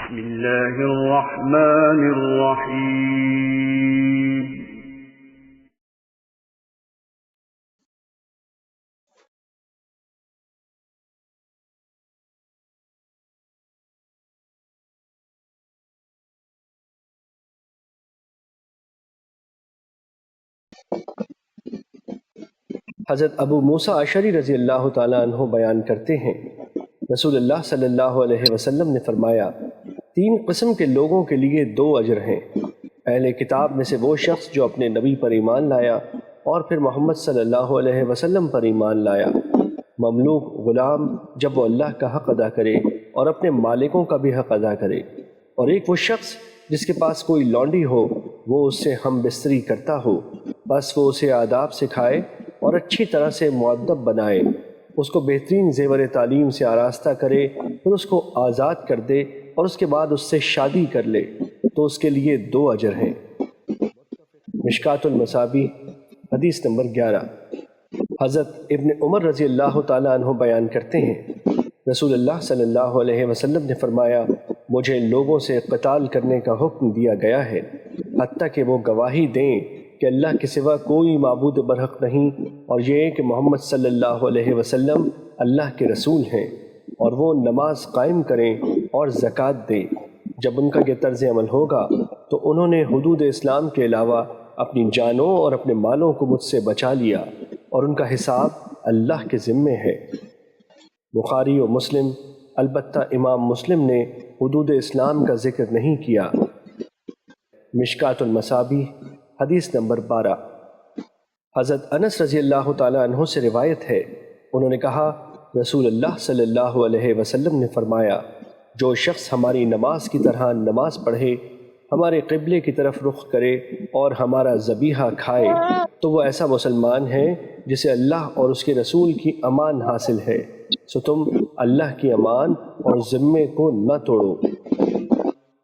بسم اللہ الرحمن الرحیم حضرت ابو موسیٰ اشعری رضی اللہ تعالیٰ عنہ بیان کرتے ہیں، رسول اللہ صلی اللہ علیہ وسلم نے فرمایا، 3 قسم کے لوگوں کے لیے 2 اجر ہیں۔ اہل کتاب میں سے وہ شخص جو اپنے نبی پر ایمان لایا اور پھر محمد صلی اللہ علیہ وسلم پر ایمان لایا۔ مملوک غلام جب وہ اللہ کا حق ادا کرے اور اپنے مالکوں کا بھی حق ادا کرے، اور ایک وہ شخص جس کے پاس کوئی لونڈی ہو، وہ اس سے ہم بستری کرتا ہو، بس وہ اسے آداب سکھائے اور اچھی طرح سے مؤدب بنائے، اس کو بہترین زیور تعلیم سے آراستہ کرے، پھر اس کو آزاد کر دے اور اس کے بعد اس سے شادی کر لے، تو اس کے لیے 2 اجر ہیں۔ مشکوٰۃ المصابیح حدیث نمبر 11۔ حضرت ابن عمر رضی اللہ تعالیٰ عنہ بیان کرتے ہیں، رسول اللہ صلی اللہ علیہ وسلم نے فرمایا، مجھے لوگوں سے قتال کرنے کا حکم دیا گیا ہے، حتیٰ کہ وہ گواہی دیں کہ اللہ کے سوا کوئی معبود برحق نہیں، اور یہ کہ محمد صلی اللہ علیہ وسلم اللہ کے رسول ہیں، اور وہ نماز قائم کریں اور زکوٰۃ دیں۔ جب ان کا یہ طرز عمل ہوگا تو انہوں نے حدود اسلام کے علاوہ اپنی جانوں اور اپنے مالوں کو مجھ سے بچا لیا، اور ان کا حساب اللہ کے ذمے ہے۔ بخاری و مسلم، البتہ امام مسلم نے حدود اسلام کا ذکر نہیں کیا۔ مشکوٰۃ المصابیح حدیث نمبر 12۔ حضرت انس رضی اللہ تعالیٰ عنہ سے روایت ہے، انہوں نے کہا، رسول اللہ صلی اللہ علیہ وسلم نے فرمایا، جو شخص ہماری نماز کی طرح نماز پڑھے، ہمارے قبلے کی طرف رخ کرے اور ہمارا ذبیحہ کھائے، تو وہ ایسا مسلمان ہے جسے اللہ اور اس کے رسول کی امان حاصل ہے، سو تم اللہ کی امان اور ذمے کو نہ توڑو۔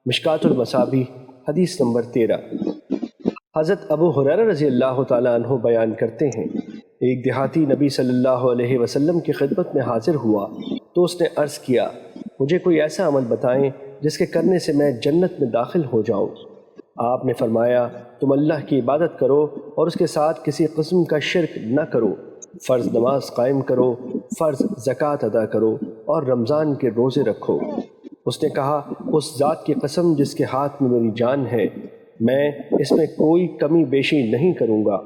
مشکوٰۃ المصابیح حدیث نمبر 13۔ حضرت ابو ہریرہ رضی اللہ تعالیٰ عنہ بیان کرتے ہیں، ایک دیہاتی نبی صلی اللہ علیہ وسلم کی خدمت میں حاضر ہوا تو اس نے عرض کیا، مجھے کوئی ایسا عمل بتائیں جس کے کرنے سے میں جنت میں داخل ہو جاؤں۔ آپ نے فرمایا، تم اللہ کی عبادت کرو اور اس کے ساتھ کسی قسم کا شرک نہ کرو، فرض نماز قائم کرو، فرض زکوٰۃ ادا کرو اور رمضان کے روزے رکھو۔ اس نے کہا، اس ذات کی قسم جس کے ہاتھ میں میری جان ہے، میں اس میں کوئی کمی بیشی نہیں کروں گا۔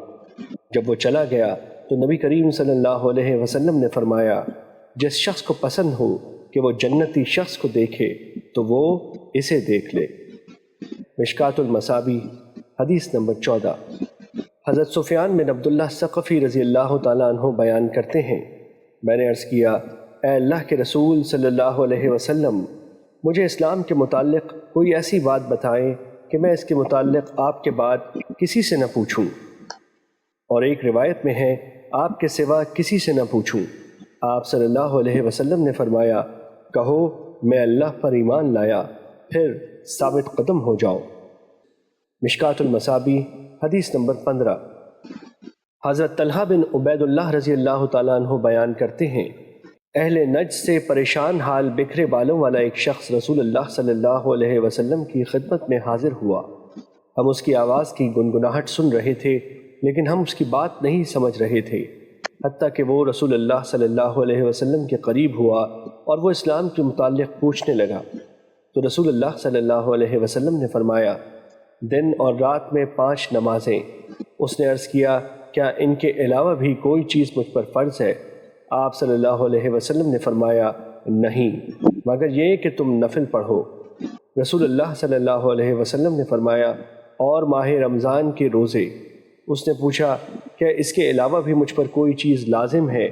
جب وہ چلا گیا تو نبی کریم صلی اللہ علیہ وسلم نے فرمایا، جس شخص کو پسند ہو کہ وہ جنتی شخص کو دیکھے تو وہ اسے دیکھ لے۔ مشکوٰۃ المصابیح حدیث نمبر 14۔ حضرت سفیان بن عبداللہ ثقفی رضی اللہ تعالیٰ عنہ بیان کرتے ہیں، میں نے عرض کیا، اے اللہ کے رسول صلی اللہ علیہ وسلم، مجھے اسلام کے متعلق کوئی ایسی بات بتائیں کہ میں اس کے متعلق آپ کے بعد کسی سے نہ پوچھوں، اور ایک روایت میں ہے، آپ کے سوا کسی سے نہ پوچھوں۔ آپ صلی اللہ علیہ وسلم نے فرمایا، کہو میں اللہ پر ایمان لایا، پھر ثابت قدم ہو جاؤ۔ مشکوٰۃ المصابیح حدیث نمبر 15۔ حضرت طلحہ بن عبید اللہ رضی اللہ تعالیٰ عنہ بیان کرتے ہیں، اہل نجد سے پریشان حال بکھرے بالوں والا ایک شخص رسول اللہ صلی اللہ علیہ وسلم کی خدمت میں حاضر ہوا۔ ہم اس کی آواز کی گنگناہٹ سن رہے تھے، لیکن ہم اس کی بات نہیں سمجھ رہے تھے، حتیٰ کہ وہ رسول اللہ صلی اللہ علیہ وسلم کے قریب ہوا اور وہ اسلام کے متعلق پوچھنے لگا، تو رسول اللہ صلی اللہ علیہ وسلم نے فرمایا، دن اور رات میں 5 نمازیں۔ اس نے عرض کیا، کیا ان کے علاوہ بھی کوئی چیز مجھ پر فرض ہے؟ آپ صلی اللہ علیہ وسلم نے فرمایا، نہیں، مگر یہ کہ تم نفل پڑھو۔ رسول اللہ صلی اللہ علیہ وسلم نے فرمایا، اور ماہ رمضان کے روزے۔ اس نے پوچھا، کیا اس کے علاوہ بھی مجھ پر کوئی چیز لازم ہے؟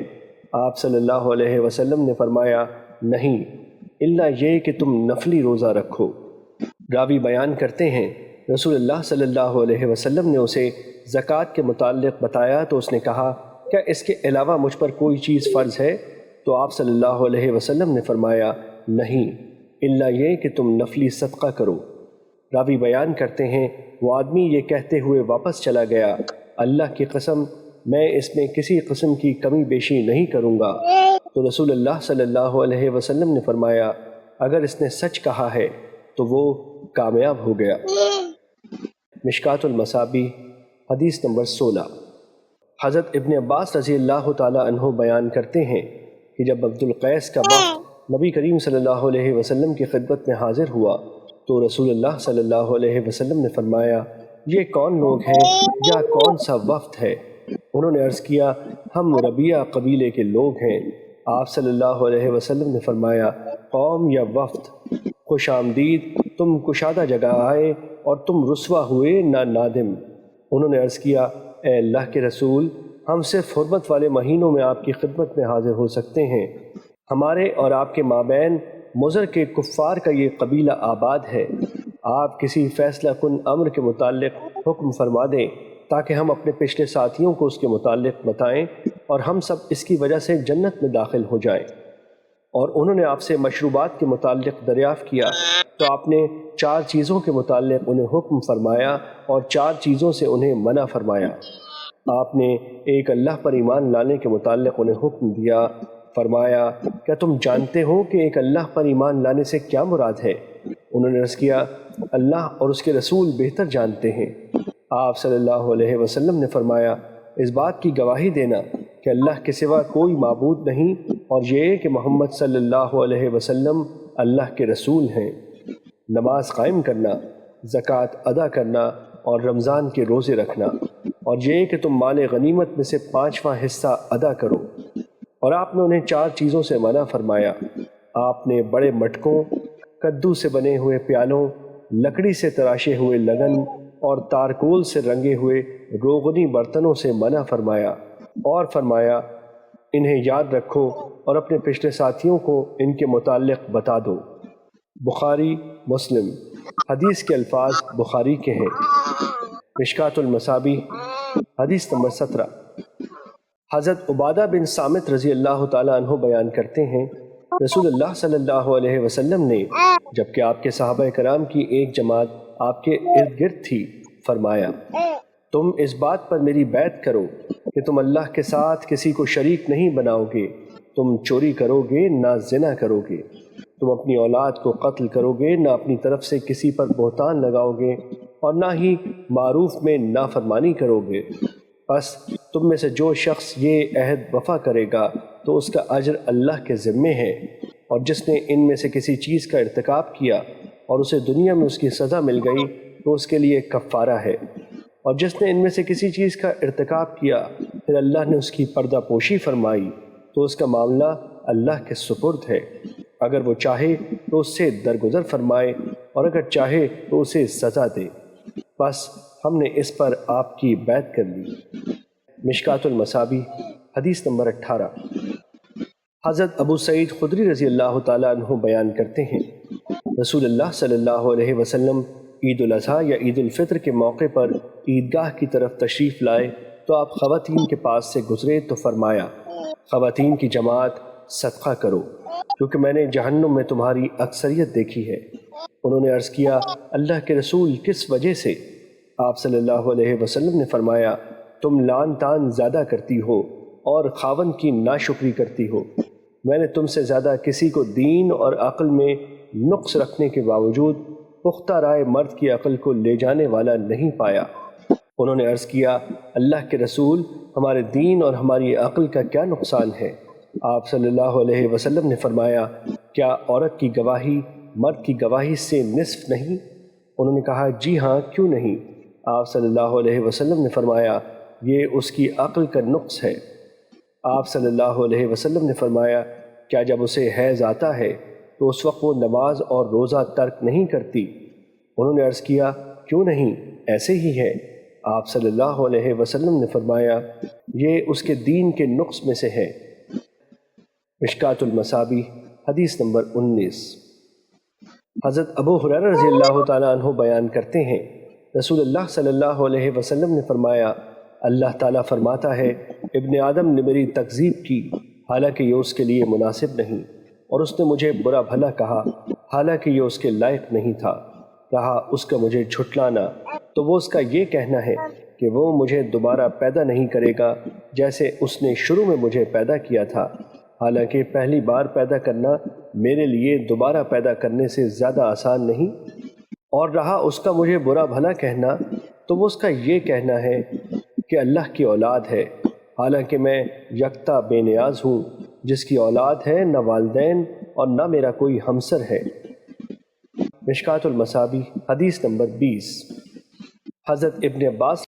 آپ صلی اللہ علیہ وسلم نے فرمایا، نہیں، الا یہ کہ تم نفلی روزہ رکھو۔ راوی بیان کرتے ہیں، رسول اللہ صلی اللہ علیہ وسلم نے اسے زکوٰۃ کے متعلق بتایا تو اس نے کہا، کیا اس کے علاوہ مجھ پر کوئی چیز فرض ہے؟ تو آپ صلی اللہ علیہ وسلم نے فرمایا، نہیں، الا یہ کہ تم نفلی صدقہ کرو۔ راوی بیان کرتے ہیں، وہ آدمی یہ کہتے ہوئے واپس چلا گیا، اللہ کی قسم میں اس میں کسی قسم کی کمی بیشی نہیں کروں گا۔ تو رسول اللہ صلی اللہ علیہ وسلم نے فرمایا، اگر اس نے سچ کہا ہے تو وہ کامیاب ہو گیا۔ مشکات المصابیح حدیث نمبر 16۔ حضرت ابن عباس رضی اللہ تعالی عنہ بیان کرتے ہیں کہ جب عبد القیس کا وفد نبی کریم صلی اللہ علیہ وسلم کی خدمت میں حاضر ہوا تو رسول اللہ صلی اللہ علیہ وسلم نے فرمایا، یہ کون لوگ ہیں یا کون سا وفد ہے؟ انہوں نے عرض کیا، ہم ربیہ قبیلے کے لوگ ہیں۔ آپ صلی اللہ علیہ وسلم نے فرمایا، قوم یا وفد، خوش آمدید، تم کشادہ جگہ آئے اور تم رسوا ہوئے نہ نادم۔ انہوں نے عرض کیا، اے اللہ کے رسول، ہم صرف حرمت والے مہینوں میں آپ کی خدمت میں حاضر ہو سکتے ہیں۔ ہمارے اور آپ کے مابین مضر کے کفار کا یہ قبیلہ آباد ہے۔ آپ کسی فیصلہ کن امر کے متعلق حکم فرما دیں تاکہ ہم اپنے پچھلے ساتھیوں کو اس کے متعلق بتائیں اور ہم سب اس کی وجہ سے جنت میں داخل ہو جائیں۔ اور انہوں نے آپ سے مشروبات کے متعلق دریافت کیا تو آپ نے 4 چیزوں کے متعلق انہیں حکم فرمایا اور 4 چیزوں سے انہیں منع فرمایا۔ آپ نے ایک اللہ پر ایمان لانے کے متعلق انہیں حکم دیا، فرمایا، کیا تم جانتے ہو کہ ایک اللہ پر ایمان لانے سے کیا مراد ہے؟ انہوں نے عرض کیا، اللہ اور اس کے رسول بہتر جانتے ہیں۔ آپ صلی اللہ علیہ وسلم نے فرمایا، اس بات کی گواہی دینا کہ اللہ کے سوا کوئی معبود نہیں اور یہ کہ محمد صلی اللہ علیہ وسلم اللہ کے رسول ہیں۔ نماز قائم کرنا، زکوٰۃ ادا کرنا اور رمضان کے روزے رکھنا، اور یہ کہ تم مال غنیمت میں سے 5واں حصہ ادا کرو۔ اور آپ نے انہیں 4 چیزوں سے منع فرمایا۔ آپ نے بڑے مٹکوں، کدو سے بنے ہوئے پیالوں، لکڑی سے تراشے ہوئے لگن اور تارکول سے رنگے ہوئے روغنی برتنوں سے منع فرمایا، اور فرمایا، انہیں یاد رکھو اور اپنے پچھلے ساتھیوں کو ان کے متعلق بتا دو۔ بخاری مسلم۔ حدیث کے الفاظ بخاری کے ہیں۔ مشکات المصابیح حدیث نمبر 17۔ حضرت عبادہ بن صامت رضی اللہ تعالیٰ عنہ بیان کرتے ہیں، رسول اللہ صلی اللہ علیہ وسلم نے جبکہ آپ کے صحابہ کرام کی ایک جماعت آپ کے ارد گرد تھی، فرمایا، تم اس بات پر میری بیعت کرو کہ تم اللہ کے ساتھ کسی کو شریک نہیں بناؤ گے، تم چوری کرو گے نہ زنا کرو گے، تم اپنی اولاد کو قتل کرو گے نہ اپنی طرف سے کسی پر بہتان لگاؤ گے، اور نہ ہی معروف میں نافرمانی کرو گے۔ بس تم میں سے جو شخص یہ عہد وفا کرے گا تو اس کا اجر اللہ کے ذمے ہے، اور جس نے ان میں سے کسی چیز کا ارتکاب کیا اور اسے دنیا میں اس کی سزا مل گئی تو اس کے لیے کفارہ ہے، اور جس نے ان میں سے کسی چیز کا ارتکاب کیا پھر اللہ نے اس کی پردہ پوشی فرمائی تو اس کا معاملہ اللہ کے سپرد ہے، اگر وہ چاہے تو اس سے درگزر فرمائے اور اگر چاہے تو اسے سزا دے۔ بس ہم نے اس پر آپ کی بیعت کر لی۔ مشکات المصابیح حدیث نمبر 18۔ حضرت ابو سعید خدری رضی اللہ تعالیٰ عنہ بیان کرتے ہیں، رسول اللہ صلی اللہ علیہ وسلم عید الاضحیٰ یا عید الفطر کے موقع پر عیدگاہ کی طرف تشریف لائے تو آپ خواتین کے پاس سے گزرے تو فرمایا، خواتین کی جماعت صدقہ کرو کیونکہ میں نے جہنم میں تمہاری اکثریت دیکھی ہے۔ انہوں نے عرض کیا، اللہ کے رسول کس وجہ سے؟ آپ صلی اللہ علیہ وسلم نے فرمایا، تم لعن طعن زیادہ کرتی ہو اور خاوند کی ناشکری کرتی ہو۔ میں نے تم سے زیادہ کسی کو دین اور عقل میں نقص رکھنے کے باوجود پختہ رائے مرد کی عقل کو لے جانے والا نہیں پایا۔ انہوں نے عرض کیا، اللہ کے رسول، ہمارے دین اور ہماری عقل کا کیا نقصان ہے؟ آپ صلی اللہ علیہ وسلم نے فرمایا، کیا عورت کی گواہی مرد کی گواہی سے نصف نہیں؟ انہوں نے کہا، جی ہاں، کیوں نہیں؟ آپ صلی اللہ علیہ وسلم نے فرمایا، یہ اس کی عقل کا نقص ہے۔ آپ صلی اللہ علیہ وسلم نے فرمایا، کیا جب اسے حیض آتا ہے تو اس وقت وہ نماز اور روزہ ترک نہیں کرتی؟ انہوں نے عرض کیا، کیوں نہیں، ایسے ہی ہے۔ آپ صلی اللہ علیہ وسلم نے فرمایا، یہ اس کے دین کے نقص میں سے ہے۔ مشکات المصابیح حدیث نمبر 19۔ حضرت ابو ہریرہ رضی اللہ تعالیٰ عنہ بیان کرتے ہیں، رسول اللہ صلی اللہ علیہ وسلم نے فرمایا، اللہ تعالیٰ فرماتا ہے، ابن آدم نے میری تکذیب کی حالانکہ یہ اس کے لیے مناسب نہیں، اور اس نے مجھے برا بھلا کہا حالانکہ یہ اس کے لائق نہیں تھا۔ رہا اس کا مجھے جھٹلانا تو وہ اس کا یہ کہنا ہے کہ وہ مجھے دوبارہ پیدا نہیں کرے گا جیسے اس نے شروع میں مجھے پیدا کیا تھا، حالانکہ پہلی بار پیدا کرنا میرے لیے دوبارہ پیدا کرنے سے زیادہ آسان نہیں۔ اور رہا اس کا مجھے برا بھلا کہنا تو وہ اس کا یہ کہنا ہے کہ اللہ کی اولاد ہے، حالانکہ میں یکتا بے نیاز ہوں جس کی اولاد ہے نہ والدین اور نہ میرا کوئی ہمسر ہے۔ مشکوٰۃ المصابیح حدیث نمبر 20۔ حضرت ابن عباس